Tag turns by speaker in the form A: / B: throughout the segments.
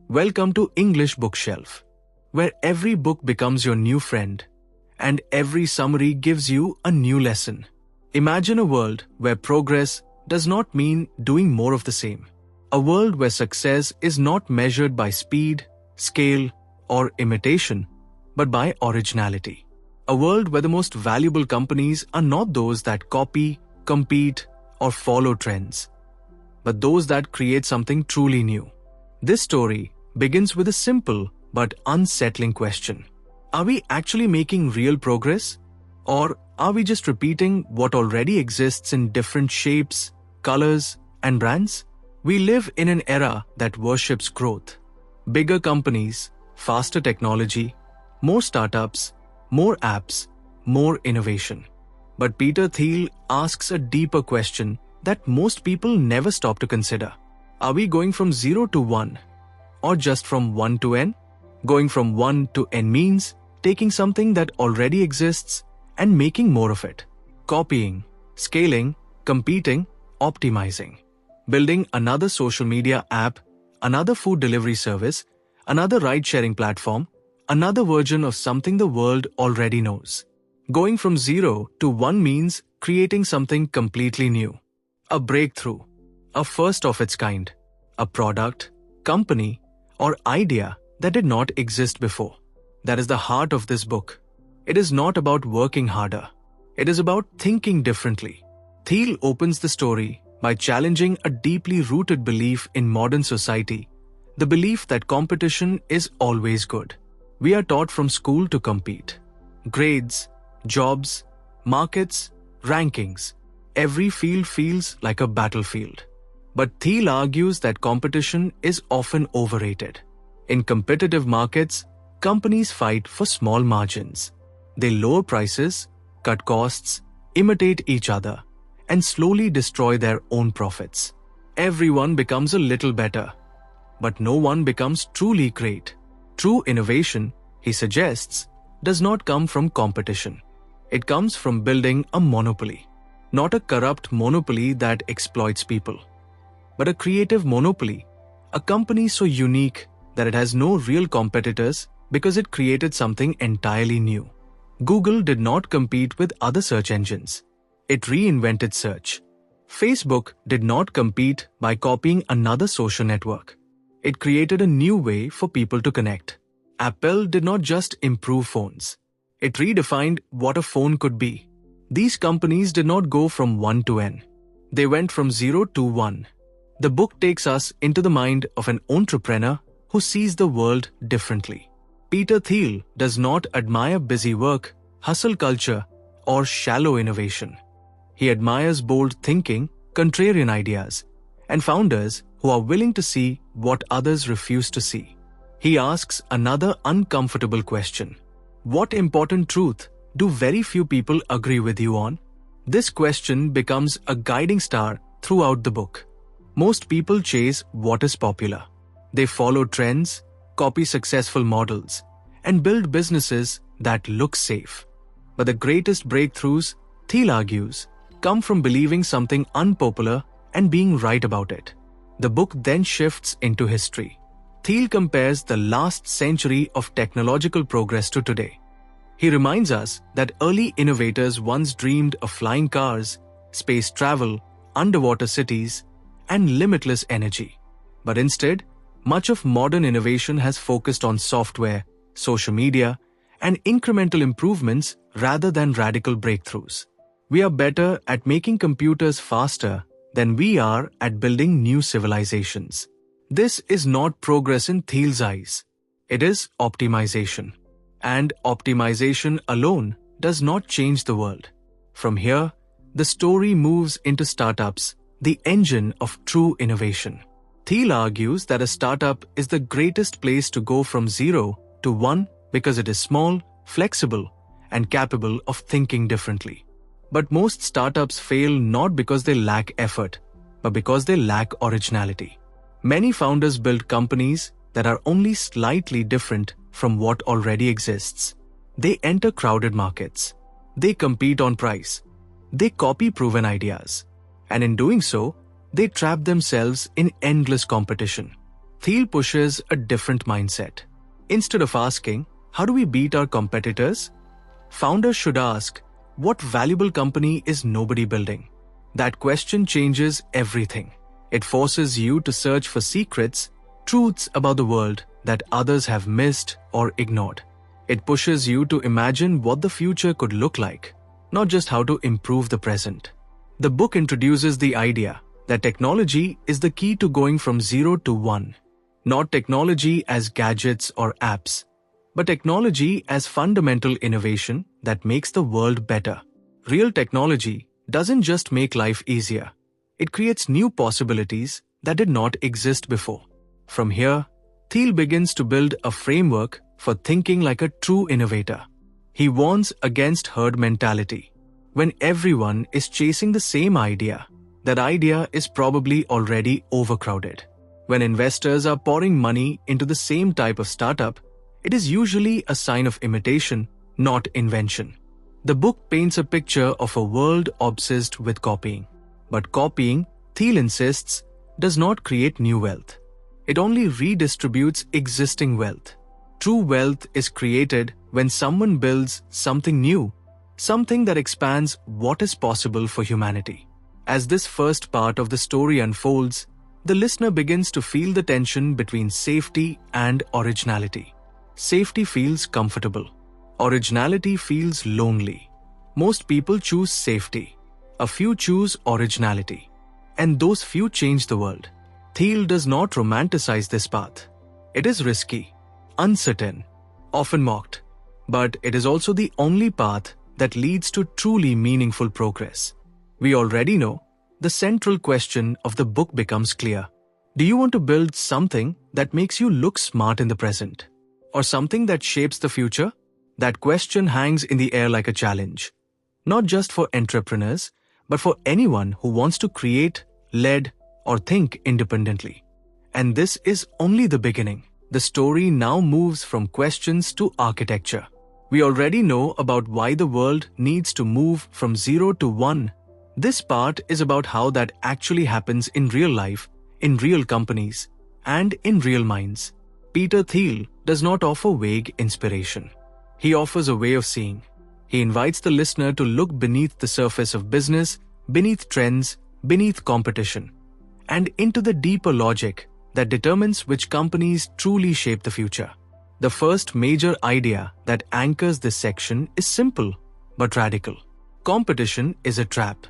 A: Welcome to English Bookshelf, where every book becomes your new friend and every summary gives you a new lesson. Imagine a world where progress does not mean doing more of the same. A world where success is not measured by speed, scale, or imitation, but by originality. A world where the most valuable companies are not those that copy, compete, or follow trends, but those that create something truly new. This story begins with a simple but unsettling question. Are we actually making real progress? Or are we just repeating what already exists in different shapes, colors, and brands? We live in an era that worships growth. Bigger companies, faster technology, more startups, more apps, more innovation. But Peter Thiel asks a deeper question that most people never stop to consider. Are we going from 0 to 1? Or just from 1 to n? Going from 1 to n means taking something that already exists and making more of it. Copying, scaling, competing, optimizing. Building another social media app, another food delivery service, another ride-sharing platform, another version of something the world already knows. Going from 0 to 1 means creating something completely new. A breakthrough, a first of its kind, a product, company, or idea that did not exist before. That is the heart of this book. It is not about working harder. It is about thinking differently. Thiel opens the story by challenging a deeply rooted belief in modern society, the belief that competition is always good. We are taught from school to compete. Grades, jobs, markets, rankings. Every field feels like a battlefield. But Thiel argues that competition is often overrated. In competitive markets, companies fight for small margins. They lower prices, cut costs, imitate each other, and slowly destroy their own profits. Everyone becomes a little better, but no one becomes truly great. True innovation, he suggests, does not come from competition. It comes from building a monopoly. Not a corrupt monopoly that exploits people, but a creative monopoly, a company so unique that it has no real competitors because it created something entirely new. Google did not compete with other search engines. It reinvented search. Facebook did not compete by copying another social network. It created a new way for people to connect. Apple did not just improve phones. It redefined what a phone could be. These companies did not go from 1 to n. They went from 0 to 1. The book takes us into the mind of an entrepreneur who sees the world differently. Peter Thiel does not admire busy work, hustle culture, or shallow innovation. He admires bold thinking, contrarian ideas, and founders who are willing to see what others refuse to see. He asks another uncomfortable question. What important truth do very few people agree with you on? This question becomes a guiding star throughout the book. Most people chase what is popular. They follow trends, copy successful models, and build businesses that look safe. But the greatest breakthroughs, Thiel argues, come from believing something unpopular and being right about it. The book then shifts into history. Thiel compares the last century of technological progress to today. He reminds us that early innovators once dreamed of flying cars, space travel, underwater cities, and limitless energy. But instead, much of modern innovation has focused on software, social media, and incremental improvements rather than radical breakthroughs. We are better at making computers faster than we are at building new civilizations. This is not progress in Thiel's eyes. It is optimization. And optimization alone does not change the world. From here, the story moves into startups, the engine of true innovation. Thiel argues that a startup is the greatest place to go from 0 to 1 because it is small, flexible, and capable of thinking differently. But most startups fail not because they lack effort, but because they lack originality. Many founders build companies that are only slightly different from what already exists. They enter crowded markets. They compete on price. They copy proven ideas. And in doing so, they trap themselves in endless competition. Thiel pushes a different mindset. Instead of asking, how do we beat our competitors? Founders should ask, what valuable company is nobody building? That question changes everything. It forces you to search for secrets, truths about the world that others have missed or ignored. It pushes you to imagine what the future could look like, not just how to improve the present. The book introduces the idea that technology is the key to going from 0 to 1. Not technology as gadgets or apps, but technology as fundamental innovation that makes the world better. Real technology doesn't just make life easier. It creates new possibilities that did not exist before. From here, Thiel begins to build a framework for thinking like a true innovator. He warns against herd mentality. When everyone is chasing the same idea, that idea is probably already overcrowded. When investors are pouring money into the same type of startup, it is usually a sign of imitation, not invention. The book paints a picture of a world obsessed with copying. But copying, Thiel insists, does not create new wealth. It only redistributes existing wealth. True wealth is created when someone builds something new, something that expands what is possible for humanity. As this first part of the story unfolds, the listener begins to feel the tension between safety and originality. Safety feels comfortable. Originality feels lonely. Most people choose safety. A few choose originality. And those few change the world. Thiel does not romanticize this path. It is risky, uncertain, often mocked. But it is also the only path that leads to truly meaningful progress. We already know the central question of the book becomes clear. Do you want to build something that makes you look smart in the present? Or something that shapes the future? That question hangs in the air like a challenge. Not just for entrepreneurs, but for anyone who wants to create, lead, or think independently. And this is only the beginning. The story now moves from questions to architecture. We already know about why the world needs to move from 0 to 1. This part is about how that actually happens in real life, in real companies, and in real minds. Peter Thiel does not offer vague inspiration. He offers a way of seeing. He invites the listener to look beneath the surface of business, beneath trends, beneath competition, and into the deeper logic that determines which companies truly shape the future. The first major idea that anchors this section is simple but radical. Competition is a trap.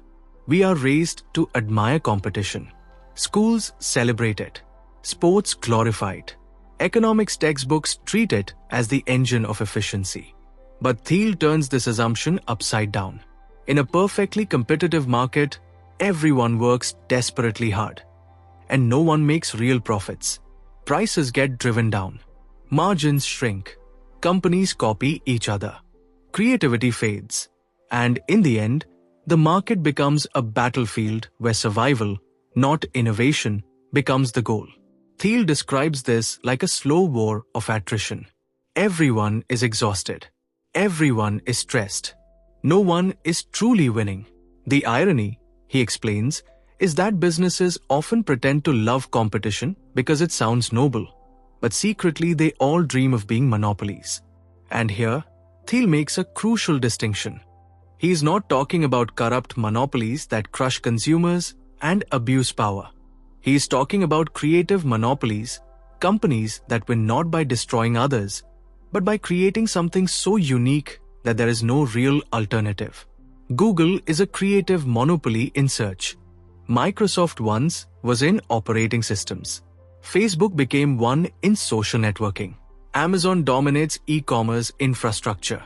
A: We are raised to admire competition. Schools celebrate it. Sports glorify it. Economics textbooks treat it as the engine of efficiency. But Thiel turns this assumption upside down. In a perfectly competitive market, everyone works desperately hard. And no one makes real profits. Prices get driven down. Margins shrink. Companies copy each other. Creativity fades. And in the end, the market becomes a battlefield where survival, not innovation, becomes the goal. Thiel describes this like a slow war of attrition. Everyone is exhausted. Everyone is stressed. No one is truly winning. The irony, he explains, is that businesses often pretend to love competition because it sounds noble, but secretly they all dream of being monopolies. And here, Thiel makes a crucial distinction. He is not talking about corrupt monopolies that crush consumers and abuse power. He is talking about creative monopolies, companies that win not by destroying others, but by creating something so unique that there is no real alternative. Google is a creative monopoly in search. Microsoft once was in operating systems. Facebook became one in social networking. Amazon dominates e-commerce infrastructure.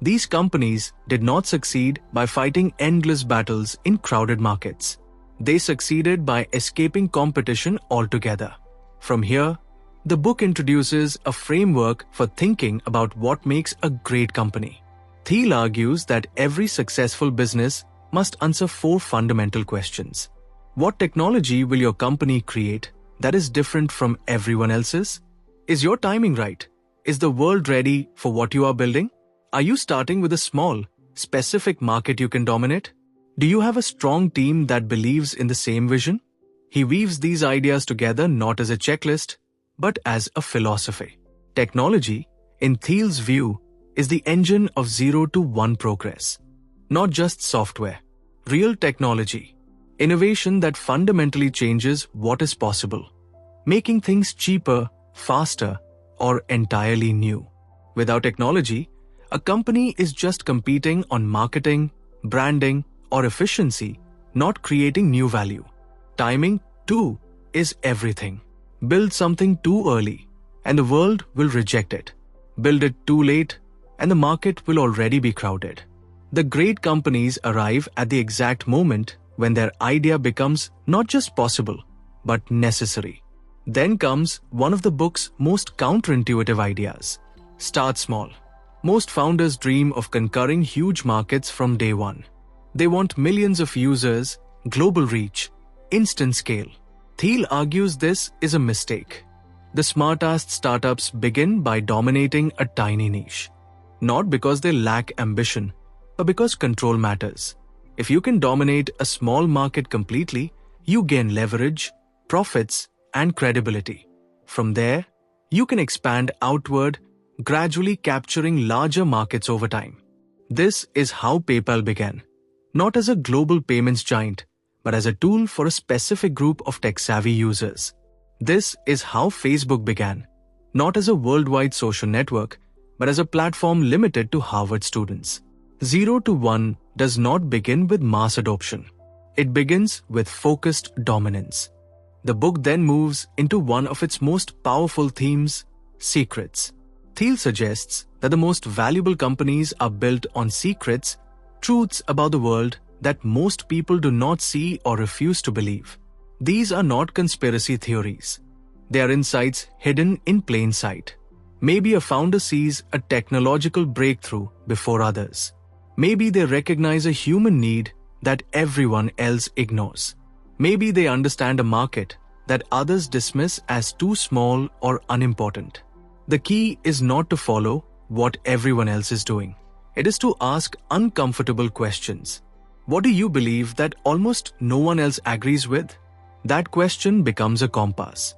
A: These companies did not succeed by fighting endless battles in crowded markets. They succeeded by escaping competition altogether. From here, the book introduces a framework for thinking about what makes a great company. Thiel argues that every successful business must answer 4 fundamental questions. What technology will your company create that is different from everyone else's? Is your timing right? Is the world ready for what you are building? Are you starting with a small, specific market you can dominate? Do you have a strong team that believes in the same vision? He weaves these ideas together not as a checklist, but as a philosophy. Technology, in Thiel's view, is the engine of 0 to 1 progress. Not just software. Real technology. Innovation that fundamentally changes what is possible. Making things cheaper, faster, or entirely new. Without technology, a company is just competing on marketing, branding, or efficiency, not creating new value. Timing, too, is everything. Build something too early, and the world will reject it. Build it too late, and the market will already be crowded. The great companies arrive at the exact moment when their idea becomes not just possible, but necessary. Then comes one of the book's most counterintuitive ideas. Start small. Most founders dream of conquering huge markets from day one. They want millions of users, global reach, instant scale. Thiel argues this is a mistake. The smartest startups begin by dominating a tiny niche. Not because they lack ambition, but because control matters. If you can dominate a small market completely, you gain leverage, profits, and credibility. From there, you can expand outward, gradually capturing larger markets over time. This is how PayPal began, not as a global payments giant, but as a tool for a specific group of tech-savvy users. This is how Facebook began, not as a worldwide social network, but as a platform limited to Harvard students. 0 to 1 does not begin with mass adoption. It begins with focused dominance. The book then moves into one of its most powerful themes, secrets. Thiel suggests that the most valuable companies are built on secrets, truths about the world that most people do not see or refuse to believe. These are not conspiracy theories. They are insights hidden in plain sight. Maybe a founder sees a technological breakthrough before others. Maybe they recognize a human need that everyone else ignores. Maybe they understand a market that others dismiss as too small or unimportant. The key is not to follow what everyone else is doing. It is to ask uncomfortable questions. What do you believe that almost no one else agrees with? That question becomes a compass.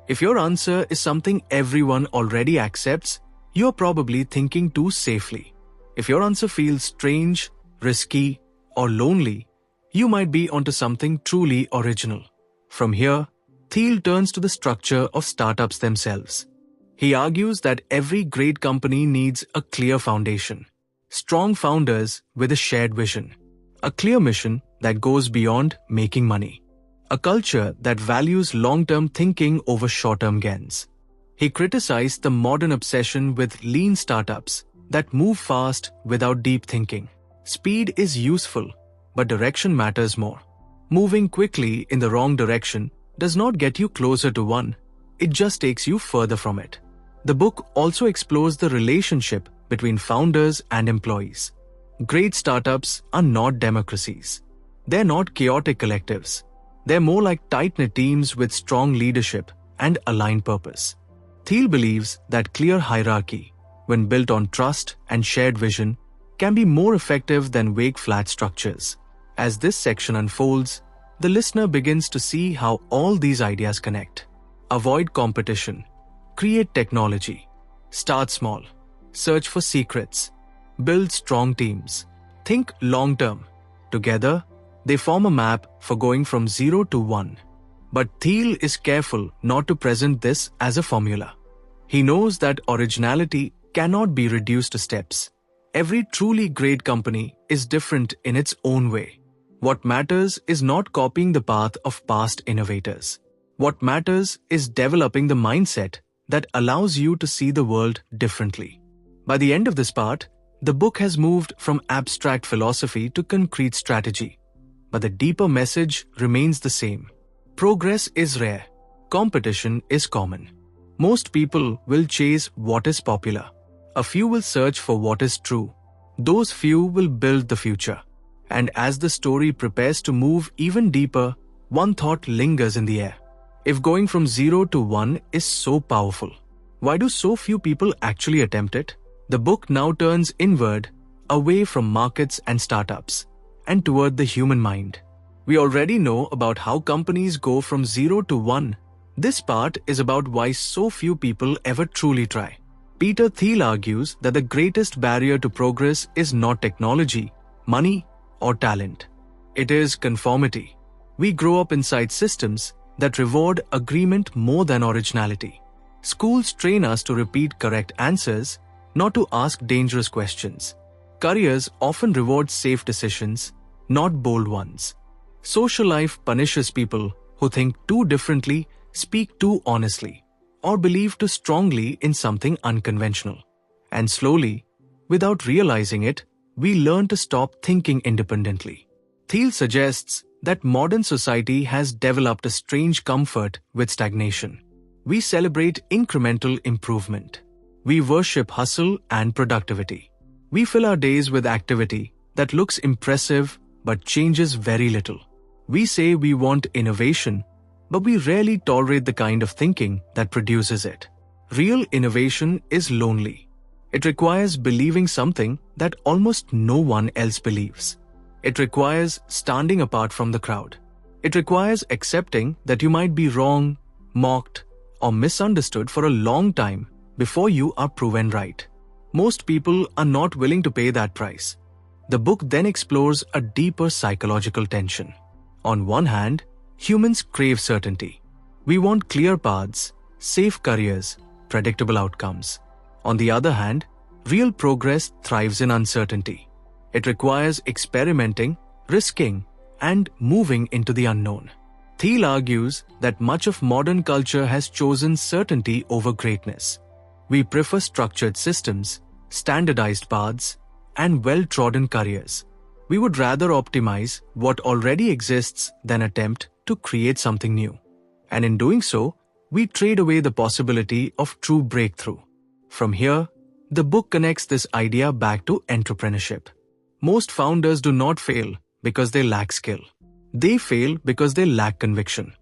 A: If your answer is something everyone already accepts, you're probably thinking too safely. If your answer feels strange, risky, or lonely, you might be onto something truly original. From here, Thiel turns to the structure of startups themselves. He argues that every great company needs a clear foundation, strong founders with a shared vision, a clear mission that goes beyond making money, a culture that values long-term thinking over short-term gains. He criticized the modern obsession with lean startups that move fast without deep thinking. Speed is useful, but direction matters more. Moving quickly in the wrong direction does not get you closer to one, it just takes you further from it. The book also explores the relationship between founders and employees. Great startups are not democracies. They're not chaotic collectives. They're more like tight-knit teams with strong leadership and aligned purpose. Thiel believes that clear hierarchy, when built on trust and shared vision, can be more effective than vague flat structures. As this section unfolds, the listener begins to see how all these ideas connect. Avoid competition. Create technology. Start small. Search for secrets. Build strong teams. Think long-term. Together, they form a map for going from 0 to 1. But Thiel is careful not to present this as a formula. He knows that originality cannot be reduced to steps. Every truly great company is different in its own way. What matters is not copying the path of past innovators. What matters is developing the mindset that allows you to see the world differently. By the end of this part, the book has moved from abstract philosophy to concrete strategy. But the deeper message remains the same. Progress is rare. Competition is common. Most people will chase what is popular. A few will search for what is true. Those few will build the future. And as the story prepares to move even deeper, one thought lingers in the air. If going from 0 to 1 is so powerful, why do so few people actually attempt it? The book now turns inward, away from markets and startups, and toward the human mind. We already know about how companies go from 0 to 1, This part is about why so few people ever truly try. Peter Thiel argues that the greatest barrier to progress is not technology, money, or talent. It is conformity. We grow up inside systems that reward agreement more than originality. Schools train us to repeat correct answers, not to ask dangerous questions. Careers often reward safe decisions, not bold ones. Social life punishes people who think too differently, speak too honestly, or believe too strongly in something unconventional. And slowly, without realizing it, we learn to stop thinking independently. Thiel suggests that modern society has developed a strange comfort with stagnation. We celebrate incremental improvement. We worship hustle and productivity. We fill our days with activity that looks impressive but changes very little. We say we want innovation, but we rarely tolerate the kind of thinking that produces it. Real innovation is lonely. It requires believing something that almost no one else believes. It requires standing apart from the crowd. It requires accepting that you might be wrong, mocked, or misunderstood for a long time before you are proven right. Most people are not willing to pay that price. The book then explores a deeper psychological tension. On one hand, humans crave certainty. We want clear paths, safe careers, predictable outcomes. On the other hand, real progress thrives in uncertainty. It requires experimenting, risking, and moving into the unknown. Thiel argues that much of modern culture has chosen certainty over greatness. We prefer structured systems, standardized paths, and well-trodden careers. We would rather optimize what already exists than attempt to create something new. And in doing so, we trade away the possibility of true breakthrough. From here, the book connects this idea back to entrepreneurship. Most founders do not fail because they lack skill. They fail because they lack conviction.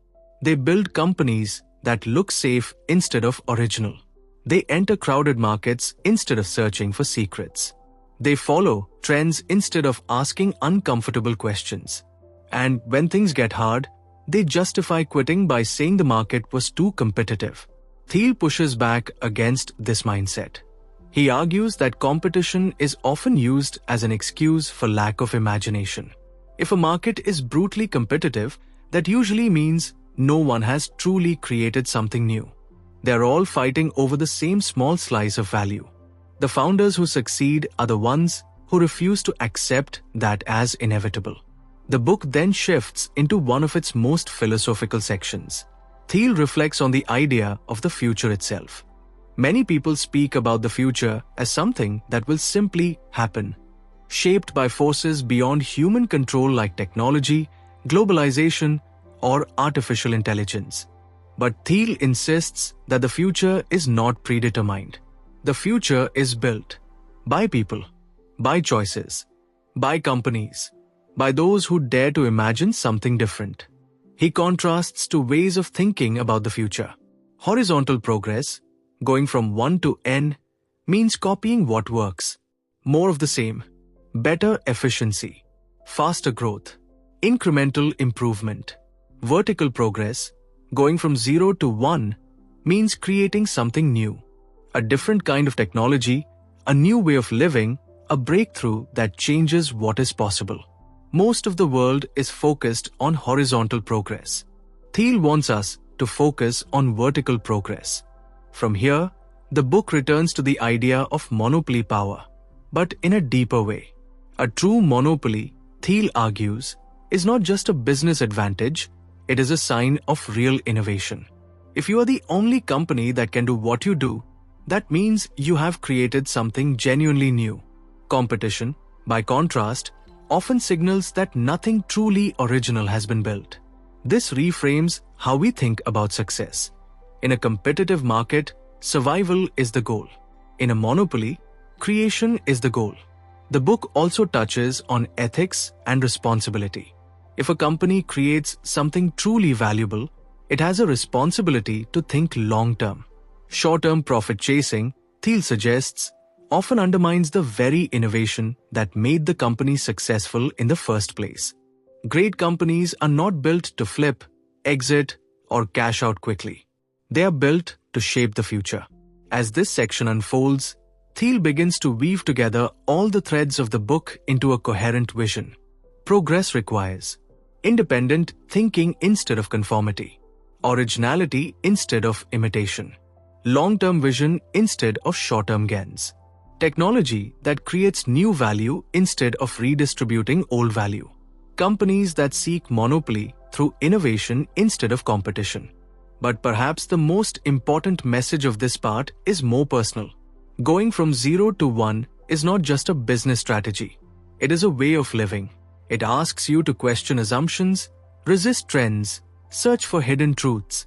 A: They build companies that look safe instead of original. They enter crowded markets instead of searching for secrets. They follow trends instead of asking uncomfortable questions. And when things get hard, they justify quitting by saying the market was too competitive. Thiel pushes back against this mindset. He argues that competition is often used as an excuse for lack of imagination. If a market is brutally competitive, that usually means no one has truly created something new. They're all fighting over the same small slice of value. The founders who succeed are the ones who refuse to accept that as inevitable. The book then shifts into one of its most philosophical sections. Thiel reflects on the idea of the future itself. Many people speak about the future as something that will simply happen, shaped by forces beyond human control like technology, globalization, or artificial intelligence. But Thiel insists that the future is not predetermined. The future is built by people, by choices, by companies, by those who dare to imagine something different. He contrasts two ways of thinking about the future. Horizontal progress, going from 1 to n, means copying what works. More of the same, better efficiency, faster growth, incremental improvement. Vertical progress, going from 0 to 1, means creating something new. A different kind of technology, a new way of living, a breakthrough that changes what is possible. Most of the world is focused on horizontal progress. Thiel wants us to focus on vertical progress. From here, the book returns to the idea of monopoly power, but in a deeper way. A true monopoly, Thiel argues, is not just a business advantage, it is a sign of real innovation. If you are the only company that can do what you do, that means you have created something genuinely new. Competition, by contrast, often signals that nothing truly original has been built. This reframes how we think about success. In a competitive market, survival is the goal. In a monopoly, creation is the goal. The book also touches on ethics and responsibility. If a company creates something truly valuable, it has a responsibility to think long-term. Short-term profit chasing, Thiel suggests, often undermines the very innovation that made the company successful in the first place. Great companies are not built to flip, exit, or cash out quickly. They are built to shape the future. As this section unfolds, Thiel begins to weave together all the threads of the book into a coherent vision. Progress requires independent thinking instead of conformity, originality instead of imitation, long-term vision instead of short-term gains, technology that creates new value instead of redistributing old value, companies that seek monopoly through innovation instead of competition. But perhaps the most important message of this part is more personal. Going from 0 to 1 is not just a business strategy. It is a way of living. It asks you to question assumptions, resist trends, search for hidden truths,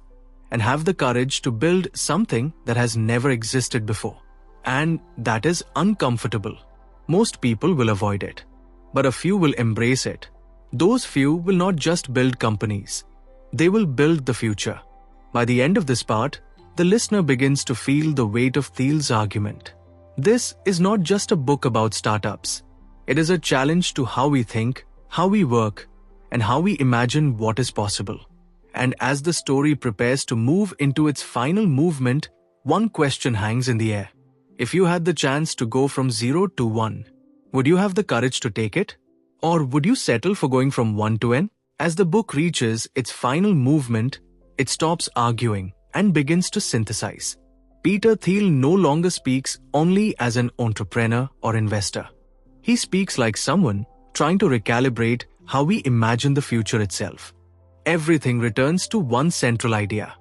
A: and have the courage to build something that has never existed before. And that is uncomfortable. Most people will avoid it, but a few will embrace it. Those few will not just build companies. They will build the future. By the end of this part, the listener begins to feel the weight of Thiel's argument. This is not just a book about startups. It is a challenge to how we think, how we work, and how we imagine what is possible. And as the story prepares to move into its final movement, one question hangs in the air. If you had the chance to go from 0 to 1, would you have the courage to take it? Or would you settle for going from 1 to n? As the book reaches its final movement, it stops arguing and begins to synthesize. Peter Thiel no longer speaks only as an entrepreneur or investor. He speaks like someone trying to recalibrate how we imagine the future itself. Everything returns to one central idea.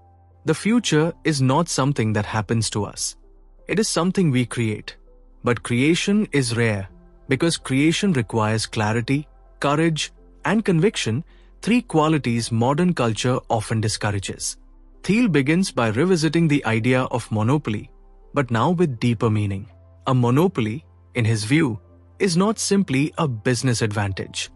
A: The future is not something that happens to us. It is something we create. But creation is rare because creation requires clarity, courage, and conviction, three qualities modern culture often discourages. Thiel begins by revisiting the idea of monopoly, but now with deeper meaning. A monopoly, in his view, is not simply a business advantage.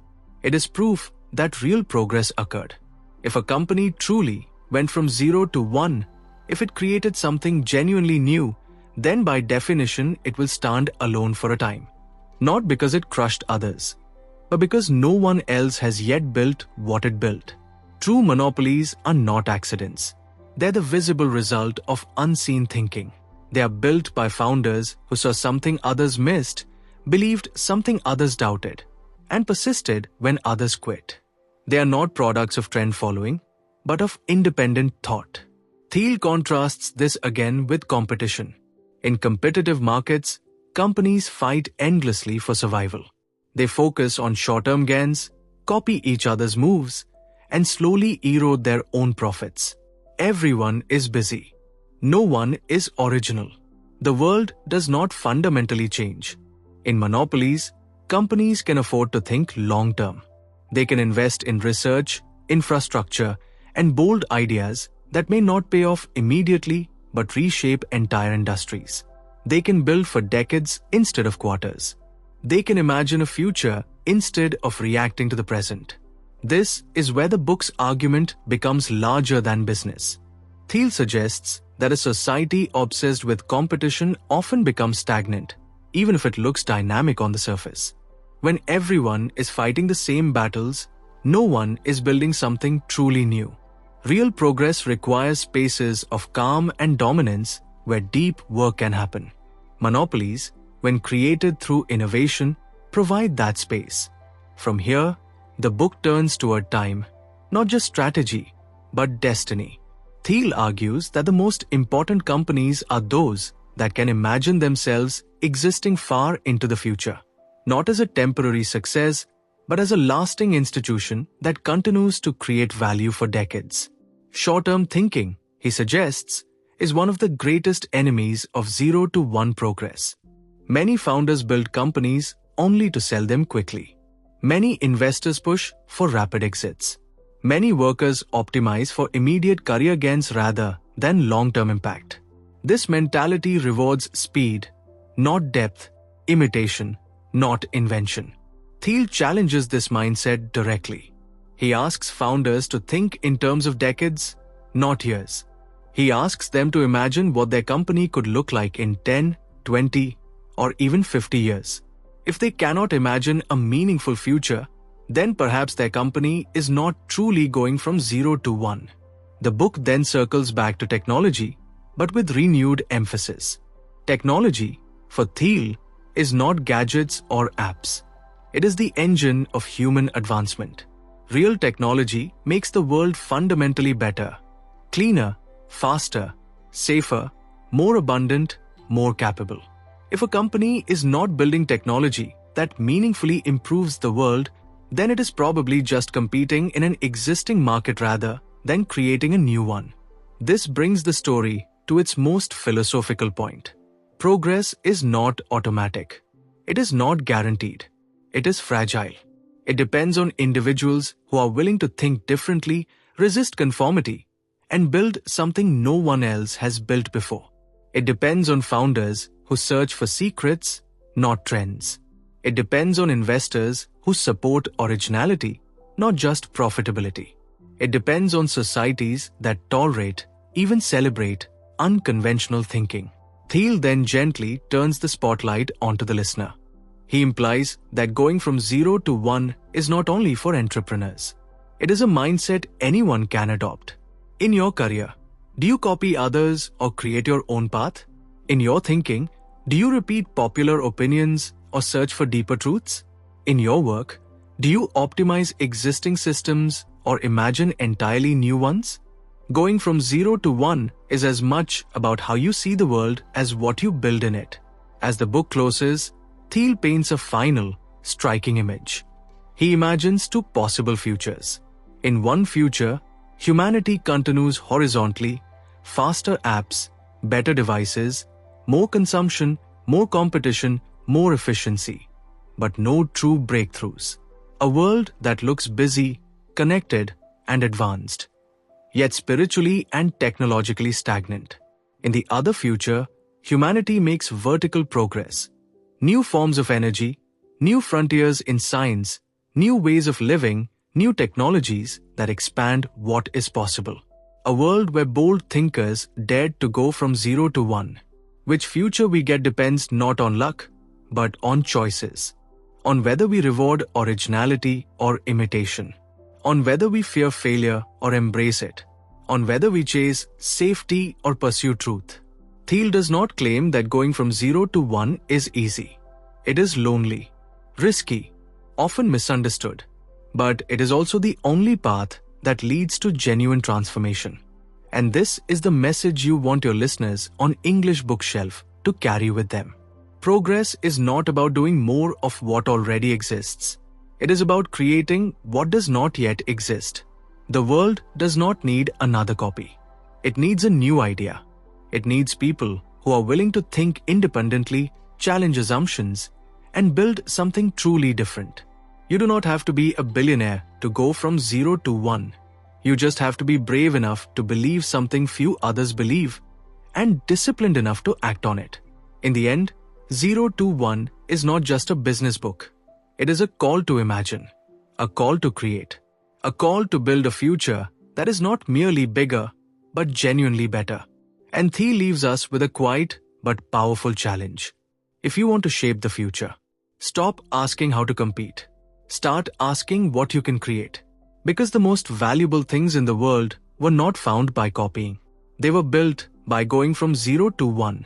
A: It is proof that real progress occurred. If a company truly went from 0 to 1, if it created something genuinely new, then by definition it will stand alone for a time. Not because it crushed others, but because no one else has yet built what it built. True monopolies are not accidents. They're the visible result of unseen thinking. They are built by founders who saw something others missed, believed something others doubted, and persisted when others quit. They are not products of trend following, but of independent thought. Thiel contrasts this again with competition. In competitive markets, companies fight endlessly for survival. They focus on short-term gains, copy each other's moves, and slowly erode their own profits. Everyone is busy. No one is original. The world does not fundamentally change. In monopolies, companies can afford to think long-term. They can invest in research, infrastructure, and bold ideas that may not pay off immediately but reshape entire industries. They can build for decades instead of quarters. They can imagine a future instead of reacting to the present. This is where the book's argument becomes larger than business. Thiel suggests that a society obsessed with competition often becomes stagnant, even if it looks dynamic on the surface. When everyone is fighting the same battles, no one is building something truly new. Real progress requires spaces of calm and dominance where deep work can happen. Monopolies, when created through innovation, provide that space. From here, the book turns toward time, not just strategy, but destiny. Thiel argues that the most important companies are those that can imagine themselves existing far into the future, not as a temporary success, but as a lasting institution that continues to create value for decades. Short-term thinking, he suggests, is one of the greatest enemies of 0 to 1 progress. Many founders build companies only to sell them quickly. Many investors push for rapid exits. Many workers optimize for immediate career gains rather than long-term impact. This mentality rewards speed, not depth, imitation, not invention. Thiel challenges this mindset directly. He asks founders to think in terms of decades, not years. He asks them to imagine what their company could look like in 10, 20, or even 50 years. If they cannot imagine a meaningful future, then perhaps their company is not truly going from 0 to 1. The book then circles back to technology, but with renewed emphasis. Technology, for Thiel, is not gadgets or apps. It is the engine of human advancement. Real technology makes the world fundamentally better, cleaner, faster, safer, more abundant, more capable. If a company is not building technology that meaningfully improves the world, then it is probably just competing in an existing market rather than creating a new one. This brings the story to its most philosophical point. Progress is not automatic. It is not guaranteed. It is fragile. It depends on individuals who are willing to think differently, resist conformity, and build something no one else has built before. It depends on founders who search for secrets, not trends. It depends on investors who support originality, not just profitability. It depends on societies that tolerate, even celebrate, unconventional thinking. Thiel then gently turns the spotlight onto the listener. He implies that going from 0 to 1 is not only for entrepreneurs. It is a mindset anyone can adopt. In your career, do you copy others or create your own path? In your thinking, do you repeat popular opinions or search for deeper truths? In your work, do you optimize existing systems or imagine entirely new ones? Going from 0 to 1 is as much about how you see the world as what you build in it. As the book closes, Thiel paints a final, striking image. He imagines two possible futures. In one future, humanity continues horizontally, faster apps, better devices, more consumption, more competition, more efficiency, but no true breakthroughs. A world that looks busy, connected, and advanced, yet spiritually and technologically stagnant. In the other future, humanity makes vertical progress. New forms of energy, new frontiers in science, new ways of living, new technologies that expand what is possible. A world where bold thinkers dared to go from 0 to 1. Which future we get depends not on luck, but on choices. On whether we reward originality or imitation. On whether we fear failure or embrace it. On whether we chase safety or pursue truth. Thiel does not claim that going from 0 to 1 is easy. It is lonely, risky, often misunderstood. But it is also the only path that leads to genuine transformation. And this is the message you want your listeners on English Bookshelf to carry with them. Progress is not about doing more of what already exists. It is about creating what does not yet exist. The world does not need another copy. It needs a new idea. It needs people who are willing to think independently, challenge assumptions, and build something truly different. You do not have to be a billionaire to go from 0 to 1. You just have to be brave enough to believe something few others believe and disciplined enough to act on it. In the end, 0 to 1 is not just a business book. It is a call to imagine, a call to create, a call to build a future that is not merely bigger, but genuinely better. And Thiel leaves us with a quiet but powerful challenge. If you want to shape the future, stop asking how to compete. Start asking what you can create. Because the most valuable things in the world were not found by copying. They were built by going from 0 to 1.